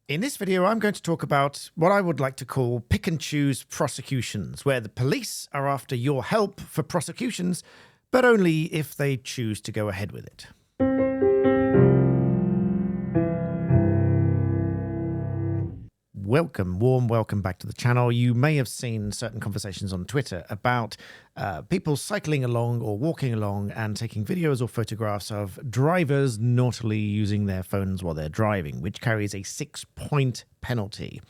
In this video, I'm going to talk about what I would like to call pick and choose prosecutions, where the police are after your help for prosecutions, but only if they choose to go ahead with it. Warm welcome back to the channel. You may have seen certain conversations on Twitter about people cycling along or walking along and taking videos or photographs of drivers naughtily using their phones while they're driving, which carries a 6-point penalty.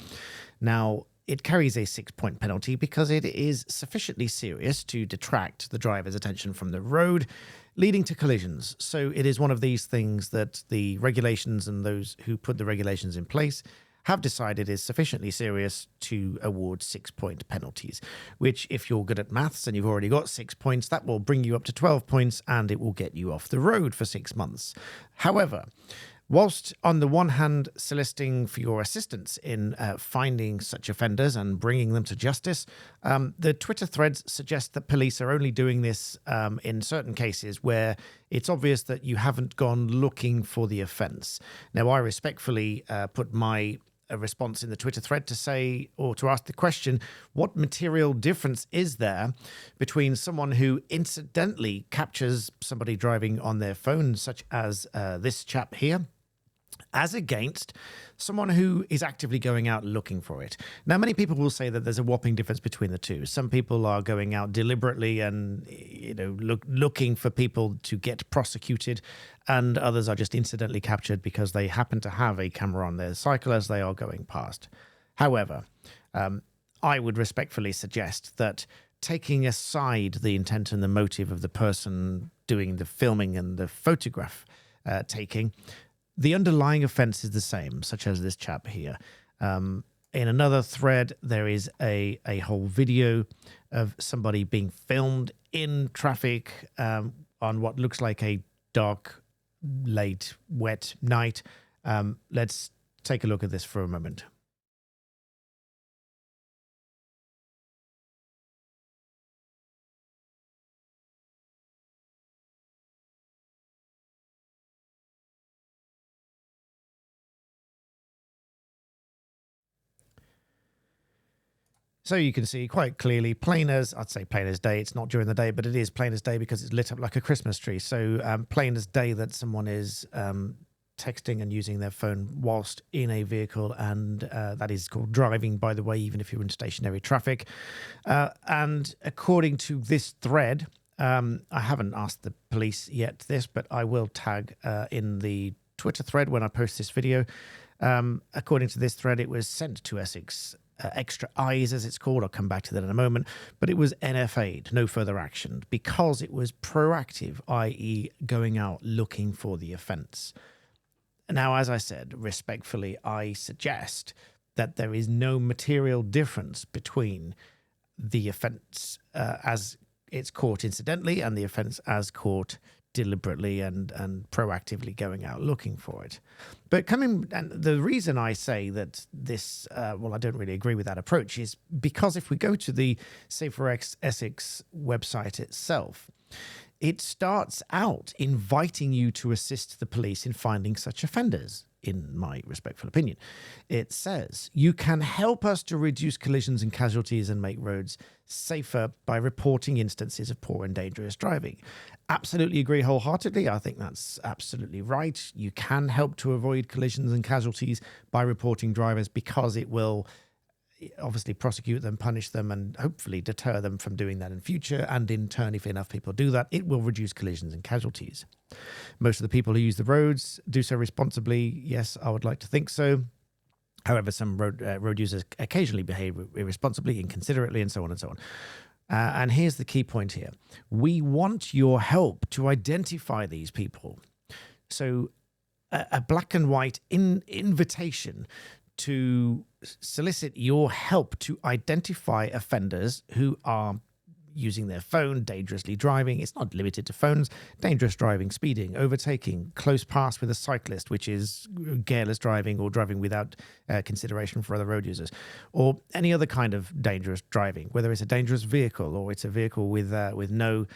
Now, it carries a 6-point penalty because it is sufficiently serious to detract the driver's attention from the road, leading to collisions. So it is one of these things that the regulations and those who put the regulations in place have decided is sufficiently serious to award 6-point penalties, which if you're good at maths and you've already got 6 points, that will bring you up to 12 points and it will get you off the road for 6 months. However, whilst on the one hand soliciting for your assistance in finding such offenders and bringing them to justice, the Twitter threads suggest that police are only doing this in certain cases where it's obvious that you haven't gone looking for the offence. Now, I respectfully put my response in the Twitter thread to say, or to ask the question, what material difference is there between someone who incidentally captures somebody driving on their phone, such as this chap here, as against someone who is actively going out looking for it. Now, many people will say that there's a whopping difference between the two. Some people are going out deliberately and, looking for people to get prosecuted, and others are just incidentally captured because they happen to have a camera on their cycle as they are going past. However, I would respectfully suggest that taking aside the intent and the motive of the person doing the filming and the photograph taking, the underlying offence is the same, such as this chap here. In another thread, there is a whole video of somebody being filmed in traffic on what looks like a dark, late, wet night. Let's take a look at this for a moment. So you can see quite clearly, I'd say plain as day. It's not during the day, but it is plain as day because it's lit up like a Christmas tree. So plain as day that someone is texting and using their phone whilst in a vehicle, and that is called driving, by the way, even if you're in stationary traffic. And according to this thread, I haven't asked the police yet this, but I will tag in the Twitter thread when I post this video. According to this thread, it was sent to Essex Extra Eyes, as it's called. I'll come back to that in a moment. But it was NFA'd, no further action, because it was proactive, i.e. going out looking for the offence. Now, as I said, respectfully, I suggest that there is no material difference between the offence as it's caught incidentally and the offence as caught deliberately and proactively going out looking for it. But and the reason I say that this, I don't really agree with that approach is because if we go to the Safer Essex website itself, it starts out inviting you to assist the police in finding such offenders. In my respectful opinion, it says, you can help us to reduce collisions and casualties and make roads safer by reporting instances of poor and dangerous driving. Absolutely agree wholeheartedly. I think that's absolutely right. You can help to avoid collisions and casualties by reporting drivers because it will obviously prosecute them, punish them, and hopefully deter them from doing that in future. And in turn, if enough people do that, it will reduce collisions and casualties. Most of the people who use the roads do so responsibly. Yes, I would like to think so. However, some road users occasionally behave irresponsibly, inconsiderately, and so on and so on. And here's the key point here. We want your help to identify these people. So a black and white invitation to solicit your help to identify offenders who are using their phone, dangerously driving. It's not limited to phones. Dangerous driving, speeding, overtaking, close pass with a cyclist, which is careless driving or driving without consideration for other road users, or any other kind of dangerous driving, whether it's a dangerous vehicle or it's a vehicle with no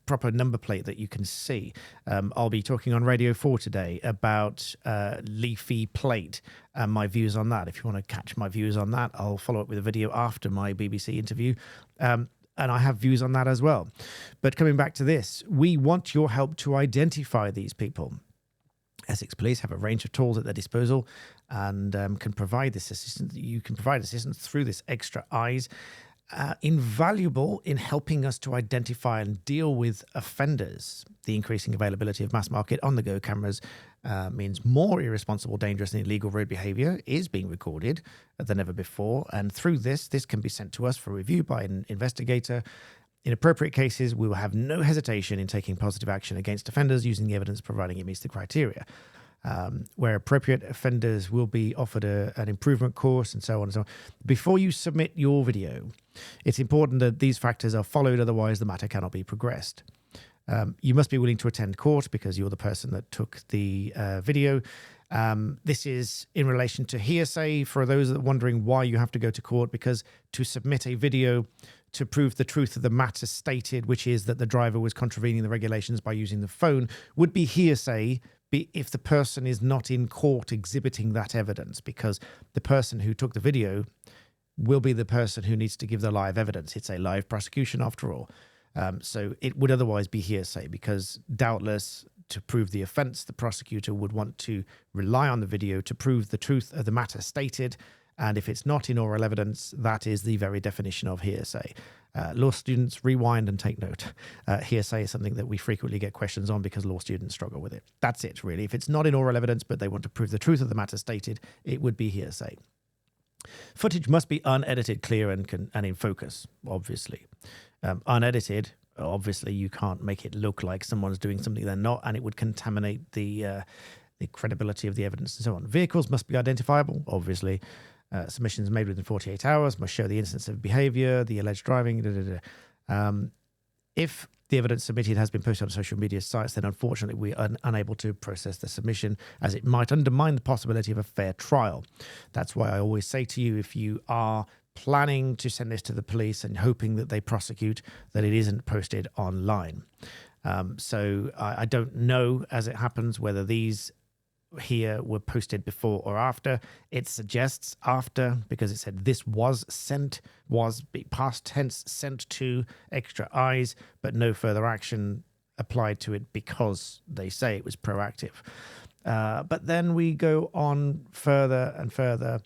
proper number plate that you can see. I'll be talking on Radio 4 today about leafy plate and my views on that. If you want to catch my views on that, I'll follow up with a video after my BBC interview. And I have views on that as well. But coming back to this, we want your help to identify these people. Essex Police have a range of tools at their disposal and can provide this assistance. You can provide assistance through this extra eyes. Invaluable in helping us to identify and deal with offenders. The increasing availability of mass market on-the-go cameras means more irresponsible, dangerous and illegal road behaviour is being recorded than ever before. And through this can be sent to us for review by an investigator. In appropriate cases, we will have no hesitation in taking positive action against offenders using the evidence providing it meets the criteria. Where appropriate, offenders will be offered an improvement course and so on and so on. Before you submit your video, it's important that these factors are followed, otherwise the matter cannot be progressed. You must be willing to attend court because you're the person that took the video. This is in relation to hearsay for those that are wondering why you have to go to court, because to submit a video to prove the truth of the matter stated, which is that the driver was contravening the regulations by using the phone, would be hearsay if the person is not in court exhibiting that evidence, because the person who took the video will be the person who needs to give the live evidence. It's a live prosecution after all. So it would otherwise be hearsay, because doubtless to prove the offence, the prosecutor would want to rely on the video to prove the truth of the matter stated. And if it's not in oral evidence, that is the very definition of hearsay. Law students, rewind and take note. Hearsay is something that we frequently get questions on because law students struggle with it. That's it, really. If it's not in oral evidence, but they want to prove the truth of the matter stated, it would be hearsay. Footage must be unedited, clear, and in focus, obviously. Unedited, obviously, you can't make it look like someone's doing something they're not, and it would contaminate the credibility of the evidence and so on. Vehicles must be identifiable, obviously. Submissions made within 48 hours must show the instance of behaviour, the alleged driving. If the evidence submitted has been posted on social media sites, then unfortunately we are unable to process the submission, as it might undermine the possibility of a fair trial. That's why I always say to you, if you are planning to send this to the police and hoping that they prosecute, that it isn't posted online. So I don't know, as it happens, whether these here were posted before or after. It suggests after, because it said this was sent, was past tense sent to extra eyes, but no further action applied to it because they say it was proactive. But then we go on further and further.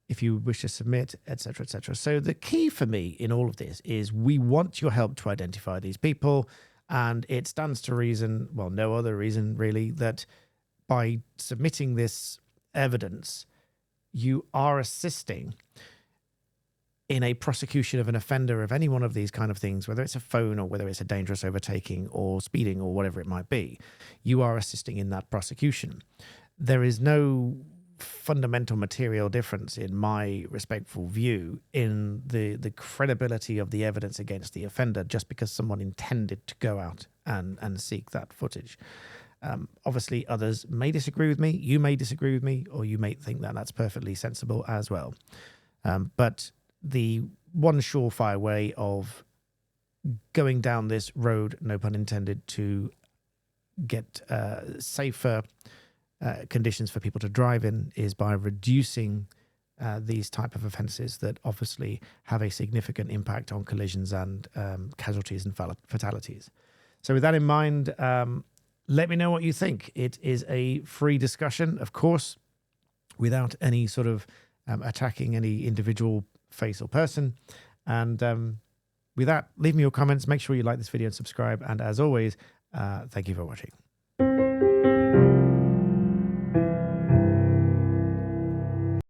If you wish to submit, etc., etc. So the key for me in all of this is we want your help to identify these people, and it stands to reason, well, no other reason really, that by submitting this evidence, you are assisting in a prosecution of an offender of any one of these kind of things, whether it's a phone or whether it's a dangerous overtaking or speeding or whatever it might be. You are assisting in that prosecution. There is no fundamental material difference, in my respectful view, in the credibility of the evidence against the offender just because someone intended to go out and seek that footage. Obviously, others may disagree with me, you may disagree with me, or you may think that that's perfectly sensible as well. But the one surefire way of going down this road, no pun intended, to get safer conditions for people to drive in is by reducing these type of offences that obviously have a significant impact on collisions and casualties and fatalities. So with that in mind, let me know what you think. It is a free discussion, of course, without any sort of attacking any individual face or person. And with that, leave me your comments. Make sure you like this video and subscribe. And as always, thank you for watching.